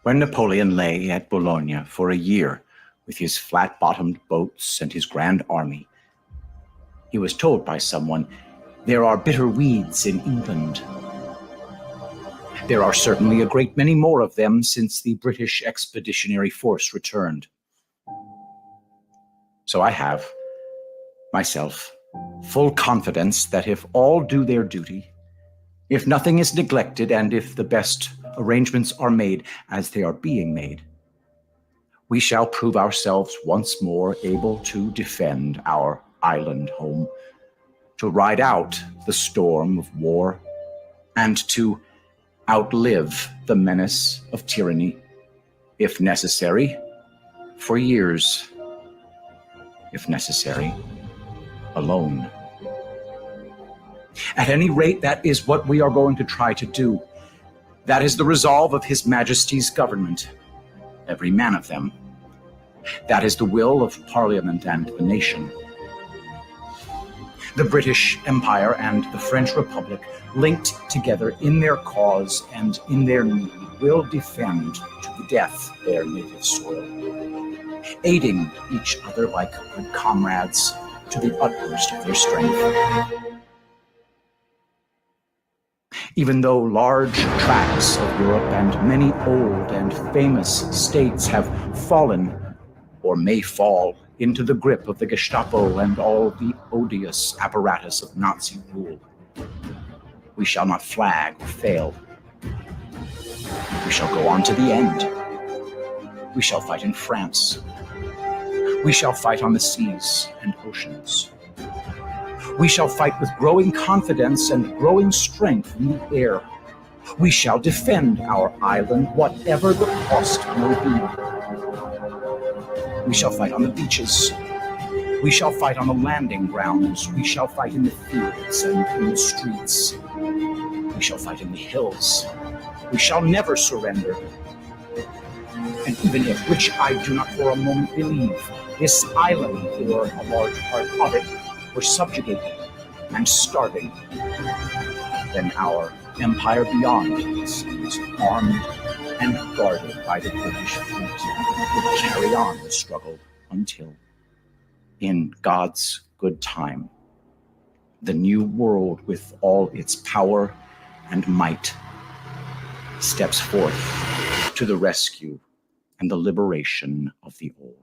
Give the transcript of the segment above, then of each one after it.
When Napoleon lay at Bologna for a year with his flat-bottomed boats and his grand army, he was told by someone, "There are bitter weeds in England." There are certainly a great many more of them since the British Expeditionary Force returned. So I have, myself, full confidence that if all do their duty, if nothing is neglected, and if the best arrangements are made as they are being made, we shall prove ourselves once more able to defend our island home, to ride out the storm of war, and to outlive the menace of tyranny, if necessary, for years, if necessary, alone. At any rate, that is what we are going to try to do. That is the resolve of His Majesty's government, every man of them. That is the will of Parliament and the nation. The British Empire and the French Republic, linked together in their cause and in their need, will defend to the death their native soil, aiding each other like good comrades to the utmost of their strength. Even though large tracts of Europe and many old and famous states have fallen, or may fall, into the grip of the Gestapo and all the odious apparatus of Nazi rule, we shall not flag or fail. We shall go on to the end. We shall fight in France. We shall fight on the seas and oceans. We shall fight with growing confidence and growing strength in the air. We shall defend our island, whatever the cost may be. We shall fight on the beaches. We shall fight on the landing grounds. We shall fight in the fields and in the streets. We shall fight in the hills. We shall never surrender. And even if, which I do not for a moment believe, this island, or a large part of it, were subjugated and starving, then our empire beyond is armed and guarded by the British fleet, will carry on the struggle until, in God's good time, the new world with all its power and might steps forth to the rescue and the liberation of the old.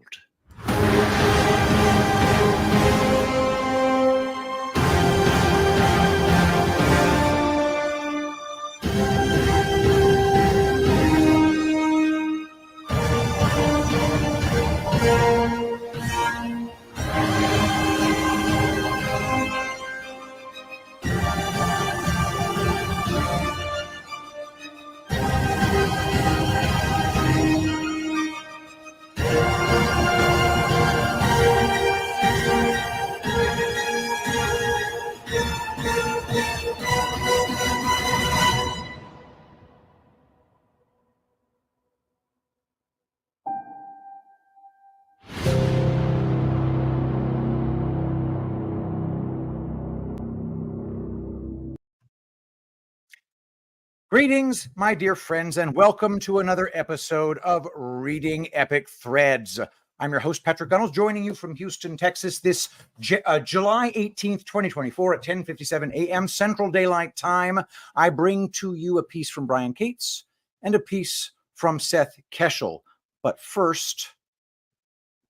Greetings, my dear friends, and welcome to another episode of Reading Epic Threads. I'm your host, Patrick Gunnels, joining you from Houston, Texas, this July 18th, 2024 at 10:57 a.m. Central Daylight Time. I bring to you a piece from Brian Cates and a piece from Seth Keshel. But first,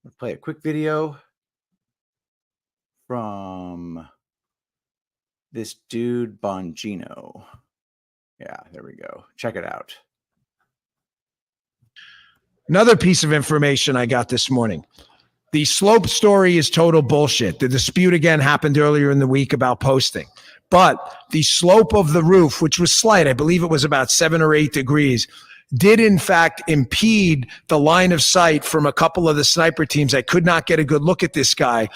let's play a quick video from this dude, Bongino. Yeah, there we go. Check it out. Another piece of information I got this morning. The slope story is total bullshit. The dispute again happened earlier in the week about posting. But the slope of the roof, which was slight, I believe it was about 7 or 8 degrees, did in fact impede the line of sight from a couple of the sniper teams. I could not get a good look at this guy.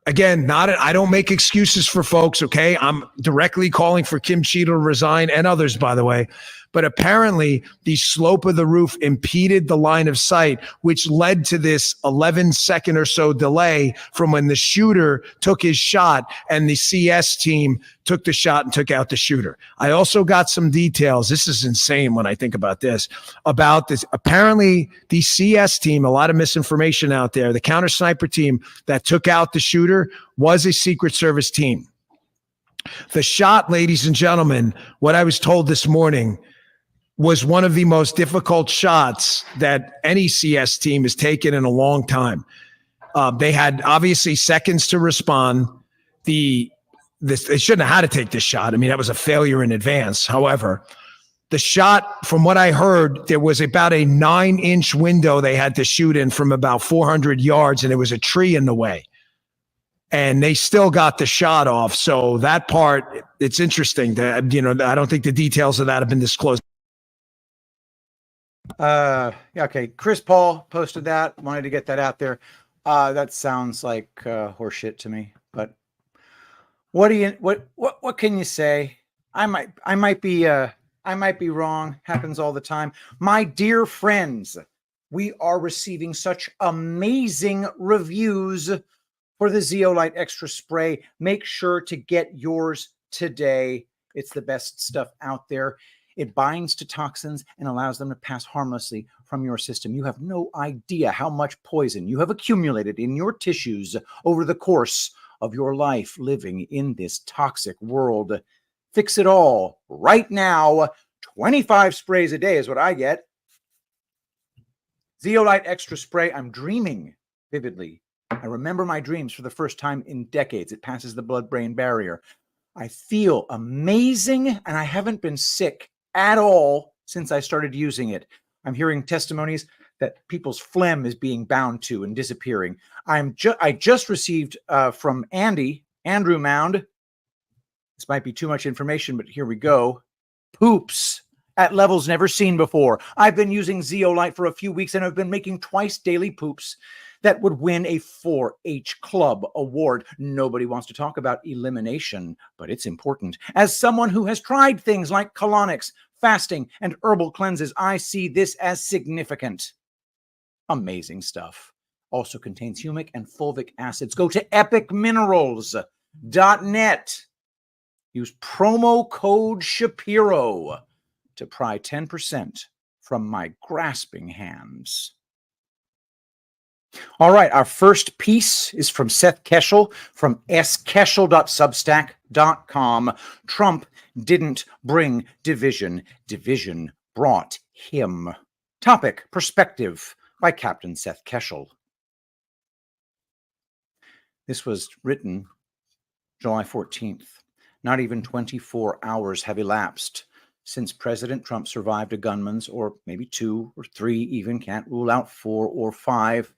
Again, I don't make excuses for folks, okay? I'm directly calling for Kim Cheadle to resign and others, by the way. But apparently the slope of the roof impeded the line of sight, which led to this 11-second or so delay from when the shooter took his shot and the CS team took the shot and took out the shooter. I also got some details. This is insane when I think about this. Apparently the CS team, a lot of misinformation out there, the counter sniper team that took out the shooter was a Secret Service team. The shot, ladies and gentlemen, what I was told this morning was one of the most difficult shots that any CS team has taken in a long time. They had obviously seconds to respond. They shouldn't have had to take this shot. I mean, that was a failure in advance. However, the shot, from what I heard, there was about a 9-inch window they had to shoot in from about 400 yards, and there was a tree in the way. And they still got the shot off. So that part, it's interesting. That, I don't think the details of that have been disclosed. Yeah, okay. Chris Paul posted that. Wanted to get that out there. That sounds like horseshit to me. But what can you say? I might be wrong. Happens all the time. My dear friends, we are receiving such amazing reviews for the Zeolite Extra Spray. Make sure to get yours today. It's the best stuff out there. It binds to toxins and allows them to pass harmlessly from your system. You have no idea how much poison you have accumulated in your tissues over the course of your life living in this toxic world. Fix it all right now. 25 sprays a day is what I get. Zeolite Extra Spray. I'm dreaming vividly. I remember my dreams for the first time in decades. It passes the blood-brain barrier. I feel amazing, and I haven't been sick at all since I started using it. I'm hearing testimonies that people's phlegm is being bound to and disappearing. I just received from Andrew Mound. This might be too much information, but here we go. Poops at levels never seen before. I've been using Zeolite for a few weeks and I've been making twice daily poops that would win a 4-H Club award. Nobody wants to talk about elimination, but it's important. As someone who has tried things like colonics, fasting, and herbal cleanses, I see this as significant. Amazing stuff. Also contains humic and fulvic acids. Go to epicminerals.net. Use promo code Shapiro to pry 10% from my grasping hands. All right, our first piece is from Seth Keshel from skeshel.substack.com. Trump didn't bring division. Division brought him. Topic, perspective by Captain Seth Keshel. This was written July 14th. Not even 24 hours have elapsed since President Trump survived a gunman's, or maybe 2 or 3 even, can't rule out 4 or 5,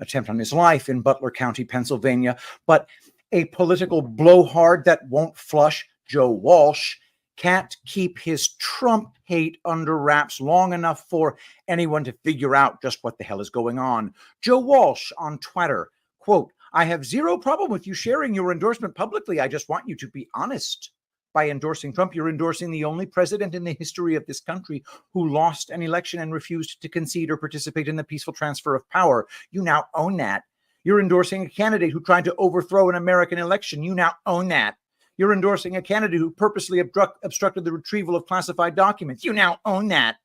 attempt on his life in Butler County, Pennsylvania. But a political blowhard that won't flush, Joe Walsh, can't keep his Trump hate under wraps long enough for anyone to figure out just what the hell is going on. Joe Walsh on Twitter, quote, "I have zero problem with you sharing your endorsement publicly. I just want you to be honest. By endorsing Trump, you're endorsing the only president in the history of this country who lost an election and refused to concede or participate in the peaceful transfer of power. You now own that. You're endorsing a candidate who tried to overthrow an American election. You now own that. You're endorsing a candidate who purposely obstructed the retrieval of classified documents. You now own that.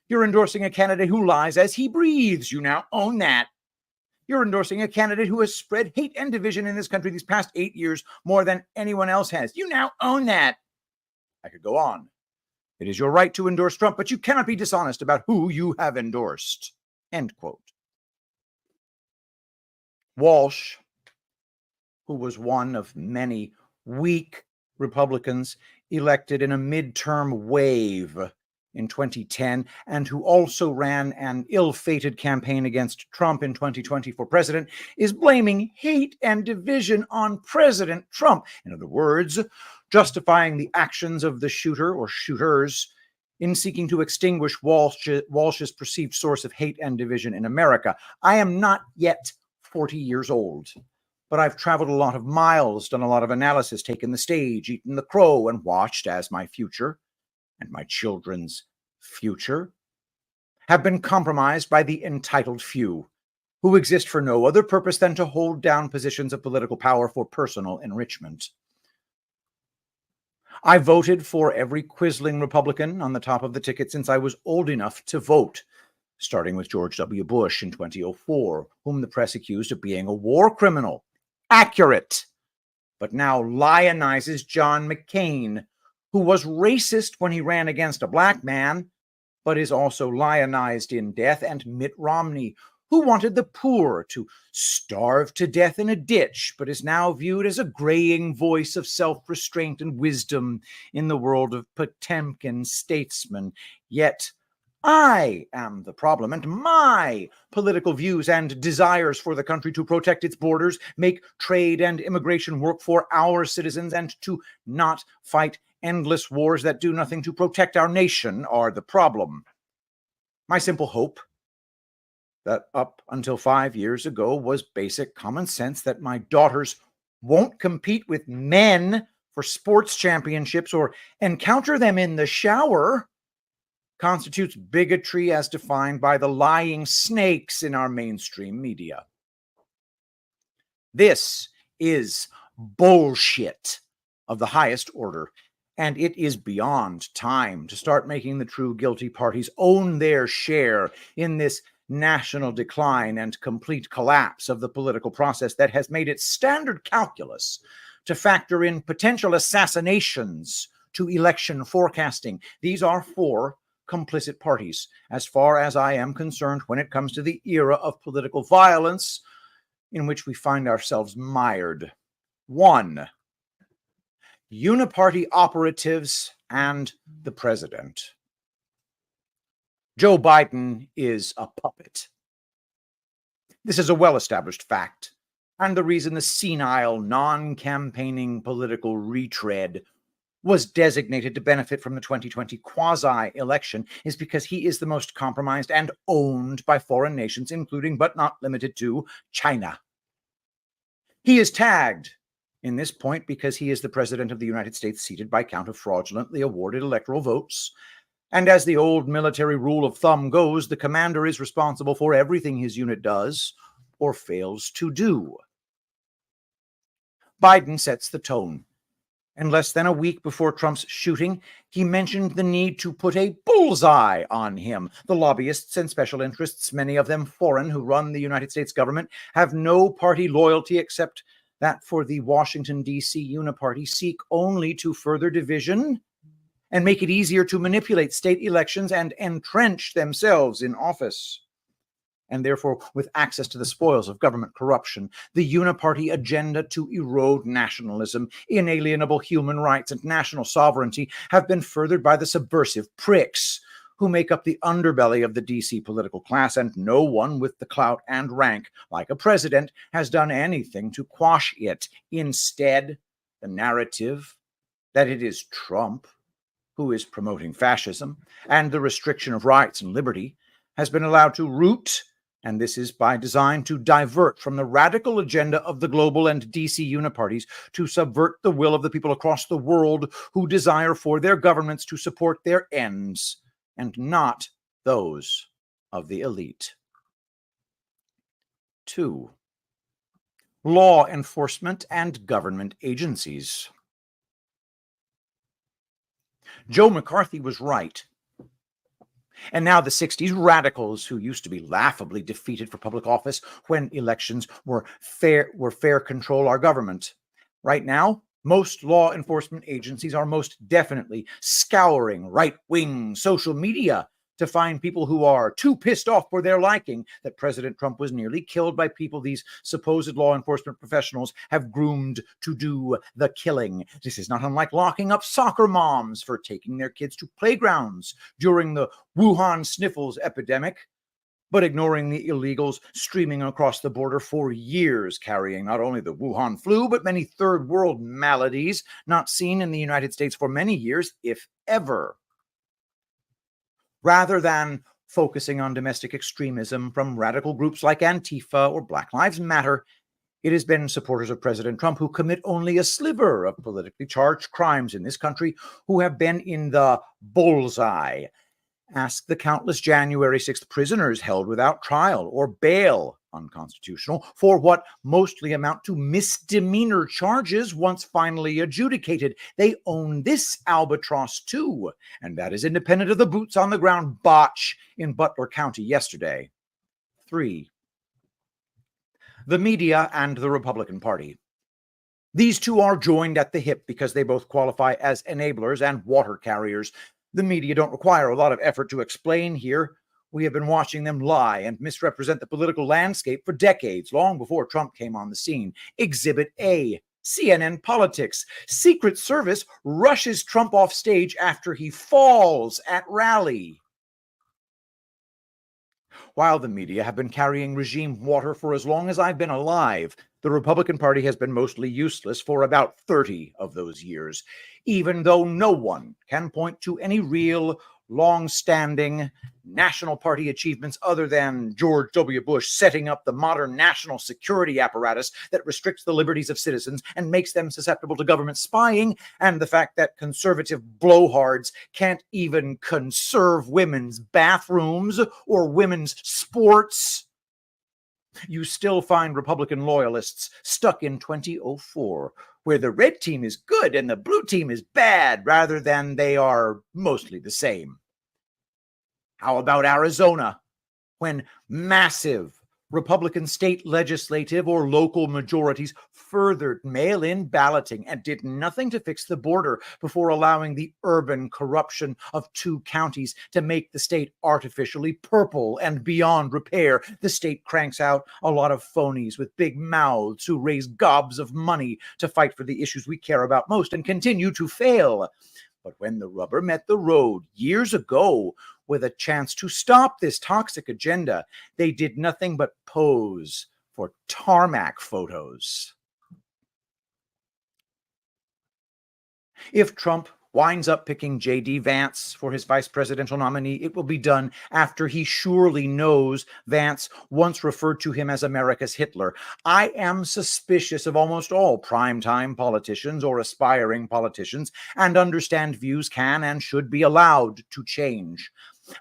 You're endorsing a candidate who lies as he breathes. You now own that. You're endorsing a candidate who has spread hate and division in this country these past 8 years more than anyone else has. You now own that." I could go on. It is your right to endorse Trump, but you cannot be dishonest about who you have endorsed. End quote. Walsh, who was one of many weak Republicans elected in a midterm wave in 2010, and who also ran an ill-fated campaign against Trump in 2020 for president, is blaming hate and division on President Trump. In other words, justifying the actions of the shooter or shooters in seeking to extinguish Walsh's perceived source of hate and division in America. I am not yet 40 years old, but I've traveled a lot of miles, done a lot of analysis, taken the stage, eaten the crow, and watched as my future and my children's future have been compromised by the entitled few who exist for no other purpose than to hold down positions of political power for personal enrichment. I voted for every quisling Republican on the top of the ticket since I was old enough to vote, starting with George W. Bush in 2004, whom the press accused of being a war criminal. Accurate, but now lionizes John McCain, who was racist when he ran against a black man, but is also lionized in death, and Mitt Romney, who wanted the poor to starve to death in a ditch, but is now viewed as a graying voice of self-restraint and wisdom in the world of Potemkin statesmen. Yet I am the problem, and my political views and desires for the country to protect its borders, make trade and immigration work for our citizens, and to not fight endless wars that do nothing to protect our nation are the problem. My simple hope, that up until 5 years ago was basic common sense, that my daughters won't compete with men for sports championships or encounter them in the shower, constitutes bigotry as defined by the lying snakes in our mainstream media. This is bullshit of the highest order, and it is beyond time to start making the true guilty parties own their share in this national decline and complete collapse of the political process that has made it standard calculus to factor in potential assassinations to election forecasting. These are four complicit parties, as far as I am concerned, when it comes to the era of political violence in which we find ourselves mired. 1. Uniparty operatives and the president. Joe Biden is a puppet. This is a well-established fact, and the reason the senile, non-campaigning political retread was designated to benefit from the 2020 quasi-election is because he is the most compromised and owned by foreign nations, including but not limited to China. He is tagged in this point because he is the president of the United States, seated by count of fraudulently awarded electoral votes. And as the old military rule of thumb goes, the commander is responsible for everything his unit does or fails to do. Biden sets the tone. And less than a week before Trump's shooting, he mentioned the need to put a bullseye on him. The lobbyists and special interests, many of them foreign, who run the United States government, have no party loyalty except that for the Washington, D.C. uniparty, seek only to further division and make it easier to manipulate state elections and entrench themselves in office. And therefore, with access to the spoils of government corruption, the uniparty agenda to erode nationalism, inalienable human rights, and national sovereignty have been furthered by the subversive pricks who make up the underbelly of the DC political class, and no one with the clout and rank, like a president, has done anything to quash it. Instead, the narrative that it is Trump who is promoting fascism and the restriction of rights and liberty has been allowed to root, and this is by design to divert from the radical agenda of the global and DC uniparties to subvert the will of the people across the world who desire for their governments to support their ends and not those of the elite. 2. Law enforcement and government agencies. Joe McCarthy was right. And now the 60s radicals, who used to be laughably defeated for public office when elections were fair control our government. Right now, most law enforcement agencies are most definitely scouring right-wing social media to find people who are too pissed off for their liking that President Trump was nearly killed by people these supposed law enforcement professionals have groomed to do the killing. This is not unlike locking up soccer moms for taking their kids to playgrounds during the Wuhan sniffles epidemic, but ignoring the illegals streaming across the border for years, carrying not only the Wuhan flu, but many third world maladies not seen in the United States for many years, if ever. Rather than focusing on domestic extremism from radical groups like Antifa or Black Lives Matter, It has been supporters of President Trump who commit only a sliver of politically charged crimes in this country who have been in the bullseye. Ask the countless January 6th prisoners held without trial or bail, unconstitutional, for what mostly amount to misdemeanor charges once finally adjudicated. They own this albatross too, and that is independent of the boots on the ground botch in Butler County yesterday. 3. The media and the Republican Party. These two are joined at the hip because they both qualify as enablers and water carriers. The media don't require a lot of effort to explain here. We have been watching them lie and misrepresent the political landscape for decades, long before Trump came on the scene. Exhibit A, CNN Politics. Secret Service rushes Trump off stage after he falls at rally. While the media have been carrying regime water for as long as I've been alive, the Republican Party has been mostly useless for about 30 of those years, even though no one can point to any real, long-standing national party achievements other than George W. Bush setting up the modern national security apparatus that restricts the liberties of citizens and makes them susceptible to government spying, and the fact that conservative blowhards can't even conserve women's bathrooms or women's sports. You still find Republican loyalists stuck in 2004, where the red team is good and the blue team is bad, rather than they are mostly the same. How about Arizona, when massive Republican state legislative or local majorities furthered mail-in balloting and did nothing to fix the border before allowing the urban corruption of 2 counties to make the state artificially purple and beyond repair? The state cranks out a lot of phonies with big mouths who raise gobs of money to fight for the issues we care about most and continue to fail. But when the rubber met the road years ago, with a chance to stop this toxic agenda, they did nothing but pose for tarmac photos. If Trump winds up picking J.D. Vance for his vice presidential nominee, it will be done after he surely knows Vance once referred to him as America's Hitler. I am suspicious of almost all primetime politicians or aspiring politicians, and understand views can and should be allowed to change.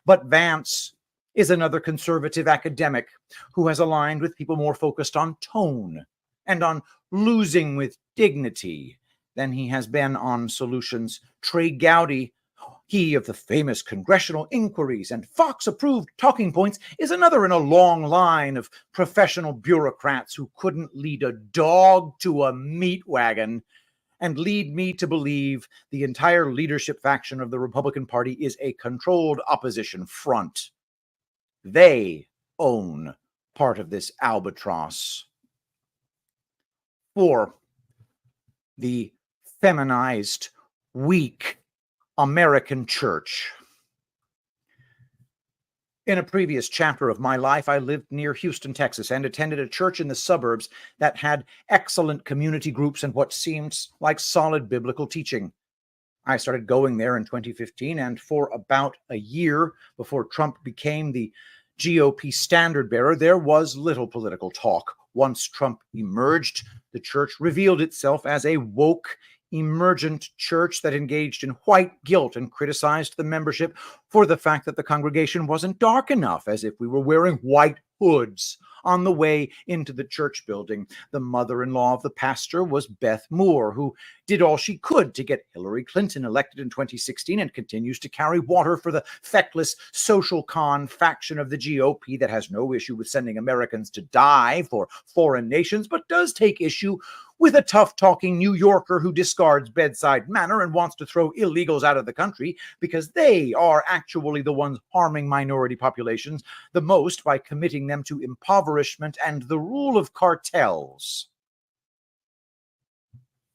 But Vance is another conservative academic who has aligned with people more focused on tone and on losing with dignity than he has been on solutions. Trey Gowdy, he of the famous congressional inquiries and Fox-approved talking points, is another in a long line of professional bureaucrats who couldn't lead a dog to a meat wagon and lead me to believe the entire leadership faction of the Republican Party is a controlled opposition front. They own part of this albatross. 4. The feminized, weak American church. In a previous chapter of my life, I lived near Houston, Texas, and attended a church in the suburbs that had excellent community groups and what seemed like solid biblical teaching. I started going there in 2015, and for about a year before Trump became the GOP standard bearer, there was little political talk. Once Trump emerged, the church revealed itself as a woke, emergent church that engaged in white guilt and criticized the membership for the fact that the congregation wasn't dark enough, as if we were wearing white hoods. On the way into the church building, the mother-in-law of the pastor was Beth Moore, who did all she could to get Hillary Clinton elected in 2016 and continues to carry water for the feckless social con faction of the GOP that has no issue with sending Americans to die for foreign nations, but does take issue with a tough-talking New Yorker who discards bedside manner and wants to throw illegals out of the country because they are actually the ones harming minority populations the most by committing them to impoverishment and the rule of cartels.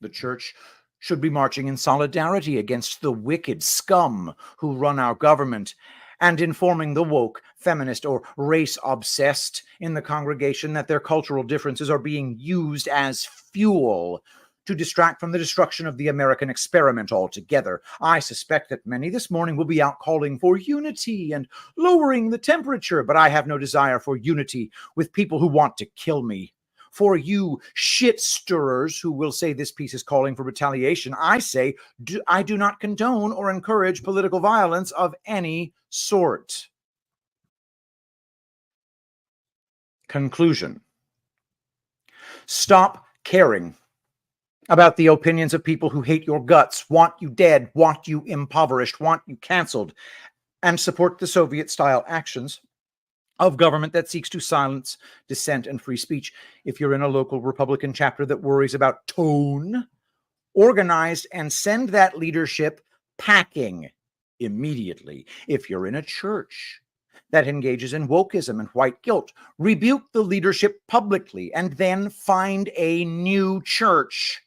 The church should be marching in solidarity against the wicked scum who run our government and informing the woke, feminist, or race-obsessed in the congregation that their cultural differences are being used as fuel to distract from the destruction of the American experiment altogether. I suspect that many this morning will be out calling for unity and lowering the temperature, but I have no desire for unity with people who want to kill me. for you shit stirrers who will say this piece is calling for retaliation, I say I do not condone or encourage political violence of any sort. Conclusion. Stop caring about the opinions of people who hate your guts, want you dead, want you impoverished, want you canceled, and support the Soviet-style actions of government that seeks to silence dissent and free speech. If you're in a local Republican chapter that worries about tone, organize and send that leadership packing immediately. If you're in a church that engages in wokeism and white guilt, rebuke the leadership publicly and then find a new church.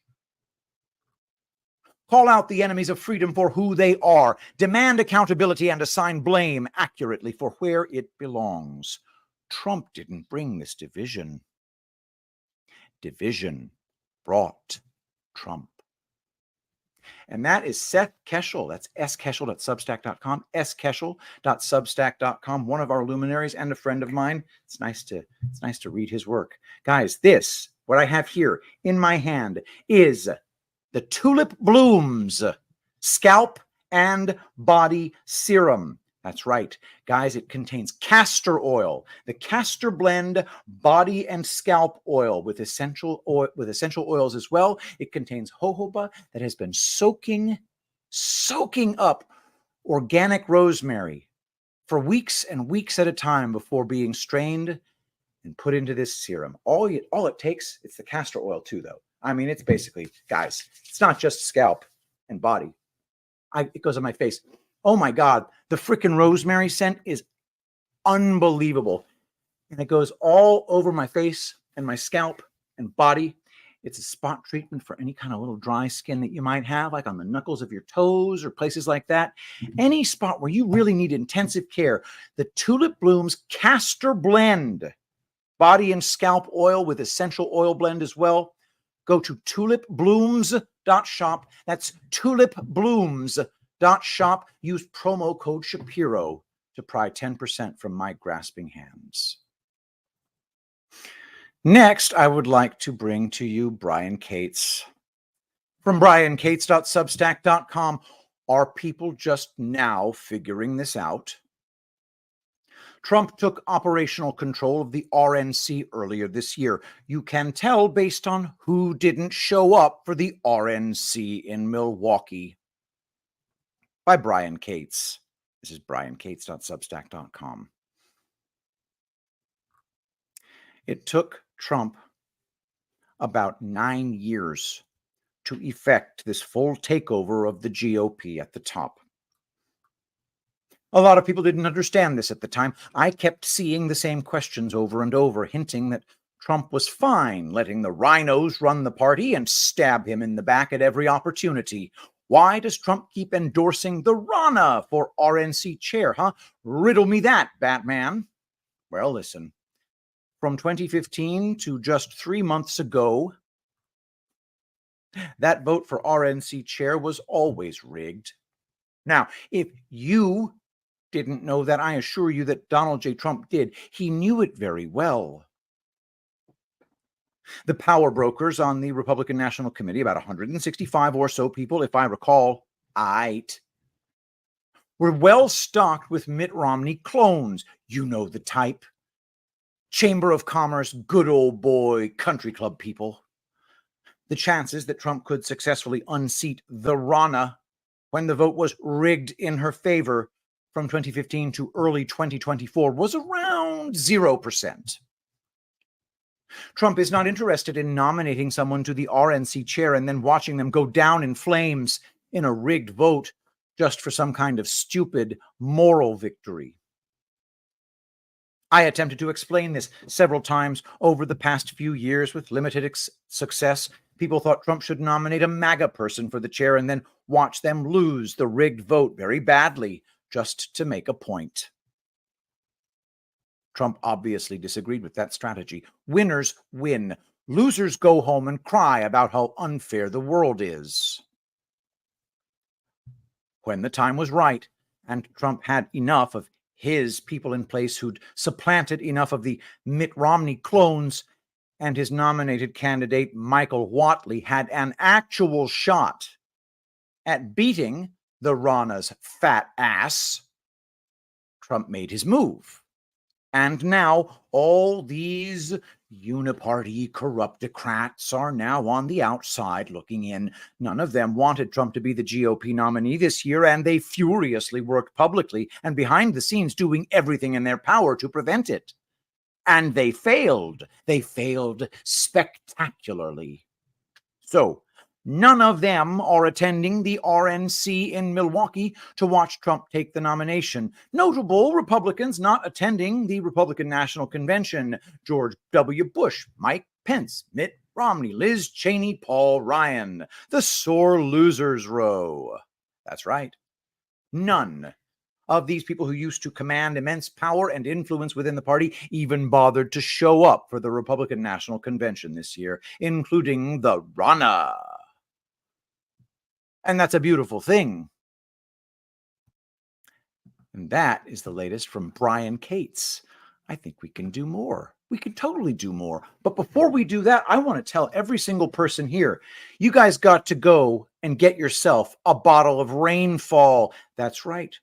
Call out the enemies of freedom for who they are. Demand accountability and assign blame accurately for where it belongs. Trump didn't bring this division. Division brought Trump. And that is Seth Keshel. That's skeshel.substack.com, skeshel.substack.com, one of our luminaries and a friend of mine. It's nice to read his work. Guys, this, what I have here in my hand, is the Tulip Blooms Scalp and Body Serum. That's right, guys, it contains castor oil, the castor blend body and scalp oil with essential oils as well. It contains jojoba that has been soaking up organic rosemary for weeks and weeks at a time before being strained and put into this serum. All it takes, it's the castor oil too, though. I mean, it's basically, guys, it's not just scalp and body. It goes on my face. Oh my God, the freaking rosemary scent is unbelievable. And it goes all over my face and my scalp and body. It's a spot treatment for any kind of little dry skin that you might have, like on the knuckles of your toes or places like that. Any spot where you really need intensive care. The Tulip Blooms Castor Blend, body and scalp oil with essential oil blend as well. Go to tulipblooms.shop. That's tulipblooms.shop. Use promo code Shapiro to pry 10% from my grasping hands. Next, I would like to bring to you Brian Cates. From briancates.substack.com. Are people just now figuring this out? Trump took operational control of the RNC earlier this year. You can tell based on who didn't show up for the RNC in Milwaukee. By Brian Cates. This is briancates.substack.com. It took Trump about 9 years to effect this full takeover of the GOP at the top. A lot of people didn't understand this at the time. I kept seeing the same questions over and over, hinting that Trump was fine letting the rhinos run the party and stab him in the back at every opportunity. Why does Trump keep endorsing the Rana for RNC chair, huh? Riddle me that, Batman. Well, listen. From 2015 to just 3 months ago, that vote for RNC chair was always rigged. Now, if you didn't know that, I assure you that Donald J. Trump did. He knew it very well. The power brokers on the Republican National Committee, about 165 or so people, if I recall, were well stocked with Mitt Romney clones. You know the type. Chamber of Commerce, good old boy, country club people. The chances that Trump could successfully unseat the Rana when the vote was rigged in her favor from 2015 to early 2024 was around 0%. Trump is not interested in nominating someone to the RNC chair and then watching them go down in flames in a rigged vote just for some kind of stupid moral victory. I attempted to explain this several times over the past few years with limited success. People thought Trump should nominate a MAGA person for the chair and then watch them lose the rigged vote very badly just to make a point. Trump obviously disagreed with that strategy. Winners win. Losers go home and cry about how unfair the world is. When the time was right and Trump had enough of his people in place who'd supplanted enough of the Mitt Romney clones and his nominated candidate, Michael Whatley, had an actual shot at beating the Rana's fat ass, Trump made his move. And now all these uniparty corruptocrats are now on the outside looking in. None of them wanted Trump to be the GOP nominee this year, and they furiously worked publicly and behind the scenes doing everything in their power to prevent it. And they failed. They failed spectacularly. So, none of them are attending the RNC in Milwaukee to watch Trump take the nomination. Notable Republicans not attending the Republican National Convention: George W. Bush, Mike Pence, Mitt Romney, Liz Cheney, Paul Ryan. The sore losers row. That's right. None of these people who used to command immense power and influence within the party even bothered to show up for the Republican National Convention this year, including the Rana. And that's a beautiful thing. And that is the latest from Brian Cates. I think we can do more. We can totally do more. But before we do that, I want to tell every single person here, you guys got to go and get yourself a bottle of Rainfall. That's right.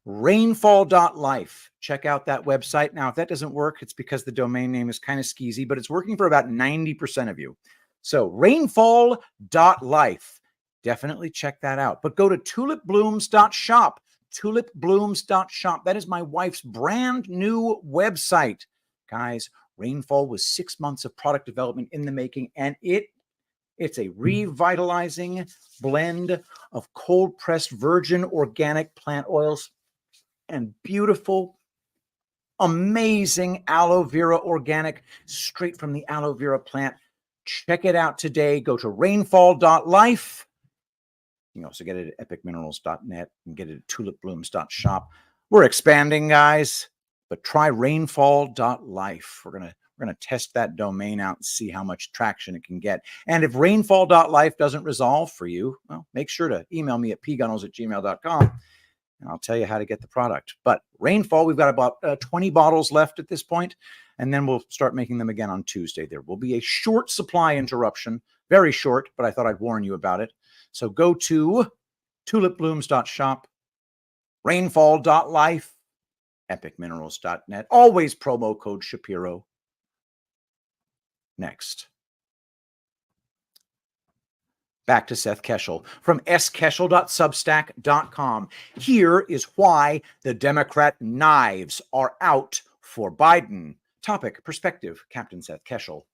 Rainfall.life. Check out that website. Now, if that doesn't work, it's because the domain name is kind of skeezy, but it's working for about 90% of you. So rainfall.life. Definitely check that out. But go to tulipblooms.shop. Tulipblooms.shop. That is my wife's brand new website. Guys, Rainfall was 6 months of product development in the making, and it's a revitalizing blend of cold-pressed virgin organic plant oils and beautiful, amazing aloe vera organic, straight from the aloe vera plant. Check it out today. Go to rainfall.life. You can also get it at epicminerals.net and get it at tulipblooms.shop. We're expanding, guys, but try rainfall.life. We're going to test that domain out and see how much traction it can get. And if rainfall.life doesn't resolve for you, well, make sure to email me at pgunnels@gmail.com. And I'll tell you how to get the product. But Rainfall, we've got about 20 bottles left at this point, and then we'll start making them again on Tuesday. There will be a short supply interruption, very short, but I thought I'd warn you about it. So go to tulipblooms.shop, rainfall.life, epicminerals.net. Always promo code Shapiro. Next. Back to Seth Keshel from skeshel.substack.com. Here is why the Democrat knives are out for Biden. Topic, perspective, Captain Seth Keshel.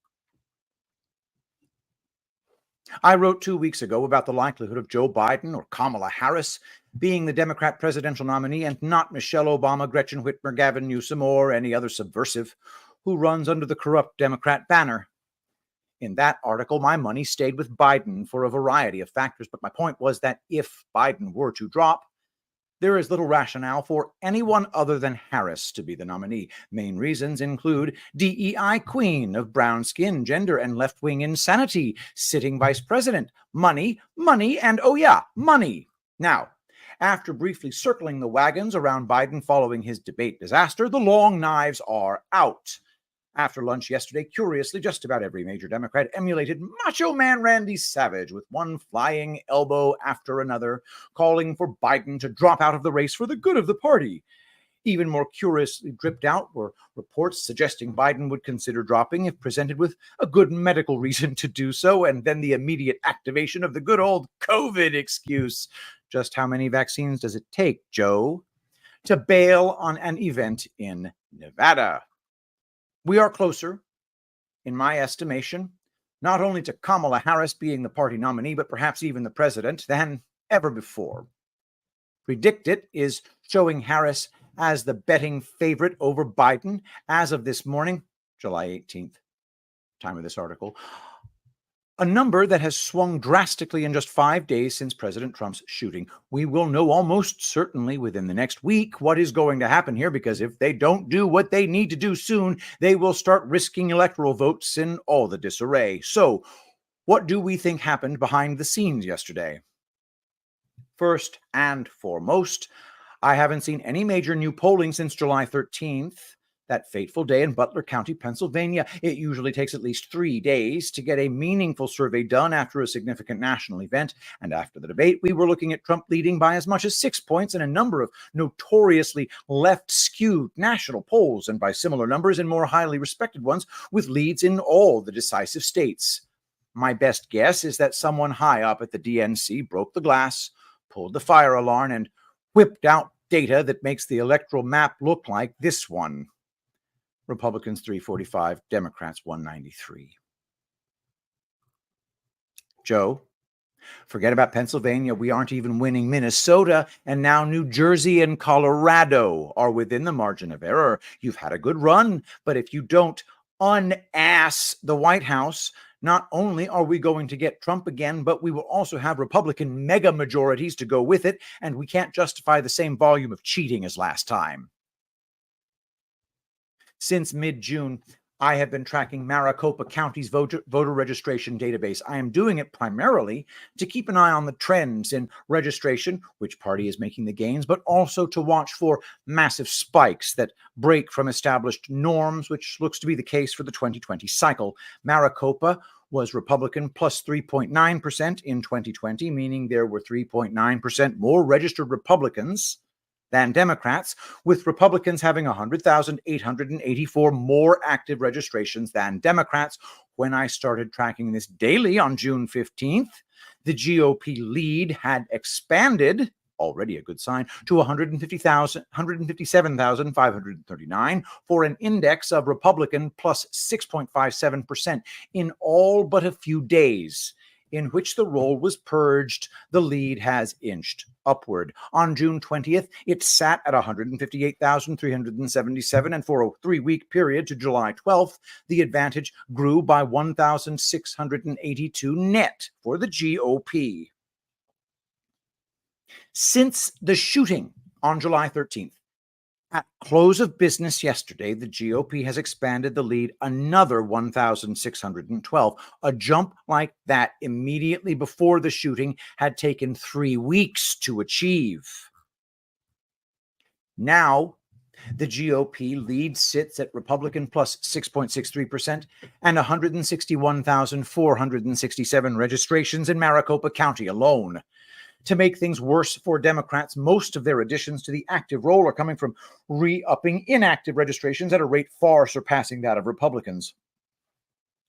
I wrote 2 weeks ago about the likelihood of Joe Biden or Kamala Harris being the Democrat presidential nominee and not Michelle Obama, Gretchen Whitmer, Gavin Newsom, or any other subversive who runs under the corrupt Democrat banner. In that article, my money stayed with Biden for a variety of factors, but my point was that if Biden were to drop, there is little rationale for anyone other than Harris to be the nominee. Main reasons include DEI queen of brown skin, gender, and left-wing insanity, sitting vice president, money, and oh yeah, money. Now, after briefly circling the wagons around Biden following his debate disaster, the long knives are out. After lunch yesterday, curiously, just about every major Democrat emulated Macho Man Randy Savage with one flying elbow after another, calling for Biden to drop out of the race for the good of the party. Even more curiously dripped out were reports suggesting Biden would consider dropping if presented with a good medical reason to do so, and then the immediate activation of the good old COVID excuse. Just how many vaccines does it take, Joe, to bail on an event in Nevada? We are closer, in my estimation, not only to Kamala Harris being the party nominee, but perhaps even the president, than ever before. Predict It is showing Harris as the betting favorite over Biden as of this morning, July 18th, time of this article. A number that has swung drastically in just 5 days since President Trump's shooting. We will know almost certainly within the next week what is going to happen here, because if they don't do what they need to do soon, they will start risking electoral votes in all the disarray. So, what do we think happened behind the scenes yesterday? First and foremost, I haven't seen any major new polling since July 13th. That fateful day in Butler County, Pennsylvania. It usually takes at least 3 days to get a meaningful survey done after a significant national event. And after the debate, we were looking at Trump leading by as much as 6 points in a number of notoriously left-skewed national polls, and by similar numbers in more highly respected ones, with leads in all the decisive states. My best guess is that someone high up at the DNC broke the glass, pulled the fire alarm, and whipped out data that makes the electoral map look like this one. Republicans 345, Democrats 193. Joe, forget about Pennsylvania. We aren't even winning Minnesota, and now New Jersey and Colorado are within the margin of error. You've had a good run, but if you don't unass the White House, not only are we going to get Trump again, but we will also have Republican mega majorities to go with it, and we can't justify the same volume of cheating as last time. Since mid-June, I have been tracking Maricopa County's voter registration database. I am doing it primarily to keep an eye on the trends in registration, which party is making the gains, but also to watch for massive spikes that break from established norms, which looks to be the case for the 2020 cycle. Maricopa was Republican plus 3.9% in 2020, meaning there were 3.9% more registered Republicans than Democrats, with Republicans having 100,884 more active registrations than Democrats. When I started tracking this daily on June 15th, the GOP lead had expanded, already a good sign, to 157,539 for an index of Republican plus 6.57% in all but a few days. In which the roll was purged, the lead has inched upward. On June 20th, it sat at 158,377, and for a 3-week period to July 12th, the advantage grew by 1,682 net for the GOP. Since the shooting on July 13th, at close of business yesterday, the GOP has expanded the lead another 1,612. A jump like that immediately before the shooting had taken 3 weeks to achieve. Now, the GOP lead sits at Republican plus 6.63% and 161,467 registrations in Maricopa County alone. To make things worse for Democrats, most of their additions to the active roll are coming from re-upping inactive registrations at a rate far surpassing that of Republicans.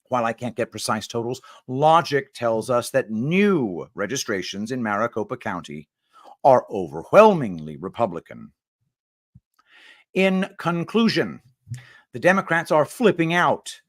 While I can't get precise totals, logic tells us that new registrations in Maricopa County are overwhelmingly Republican. In conclusion, the Democrats are flipping out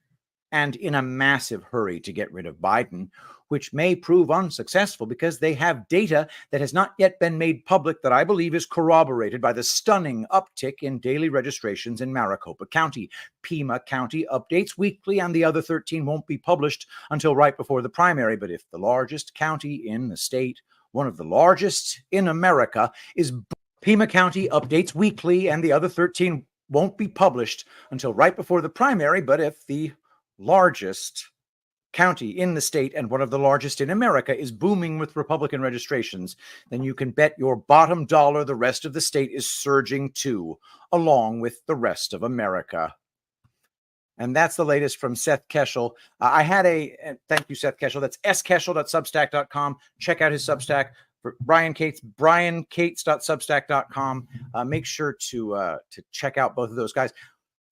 and in a massive hurry to get rid of Biden, which may prove unsuccessful because they have data that has not yet been made public that I believe is corroborated by the stunning uptick in daily registrations in Maricopa County. Pima County updates weekly, and the other 13 won't be published until right before the primary. But if the largest county in the state, one of the largest in America, is Pima County updates weekly, and the other 13 won't be published until right before the primary. But if the largest county in the state and one of the largest in America is booming with Republican registrations, then you can bet your bottom dollar the rest of the state is surging too, along with the rest of America. And that's the latest from Seth Keshel. Thank you, Seth Keshel. That's skeshel.substack.com. Check out his Substack. For Brian Cates, briancates.substack.com. Make sure to check out both of those guys.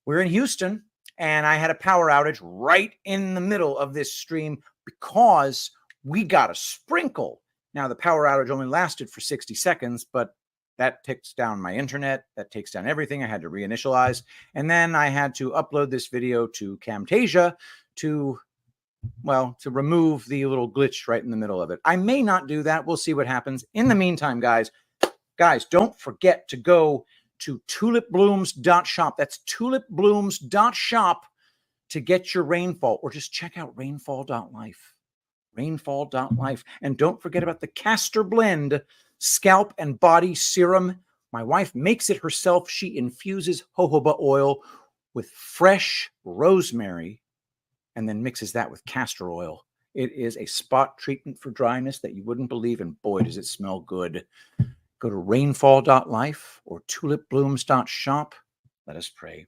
We're in Houston, and I had a power outage right in the middle of this stream because we got a sprinkle. Now, the power outage only lasted for 60 seconds, but that takes down my internet. That takes down everything. I had to reinitialize. And then I had to upload this video to Camtasia to remove the little glitch right in the middle of it. I may not do that. We'll see what happens. In the meantime, guys, don't forget to go to tulipblooms.shop. That's tulipblooms.shop to get your rainfall, or just check out rainfall.life. Rainfall.life. And don't forget about the Castor Blend scalp and body serum. My wife makes it herself. She infuses jojoba oil with fresh rosemary and then mixes that with castor oil. It is a spot treatment for dryness that you wouldn't believe, and boy, does it smell good. Go to rainfall.life or tulipblooms.shop. Let us pray.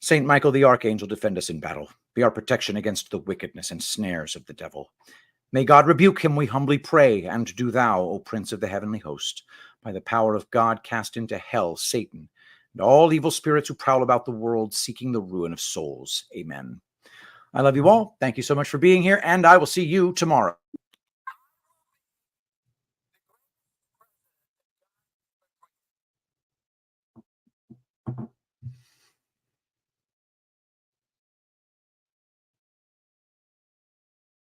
Saint Michael the Archangel, defend us in battle. Be our protection against the wickedness and snares of the devil. May God rebuke him, we humbly pray, and do thou, O Prince of the heavenly host, by the power of God, cast into hell Satan and all evil spirits who prowl about the world seeking the ruin of souls. Amen. I love you all. Thank you so much for being here, and I will see you tomorrow.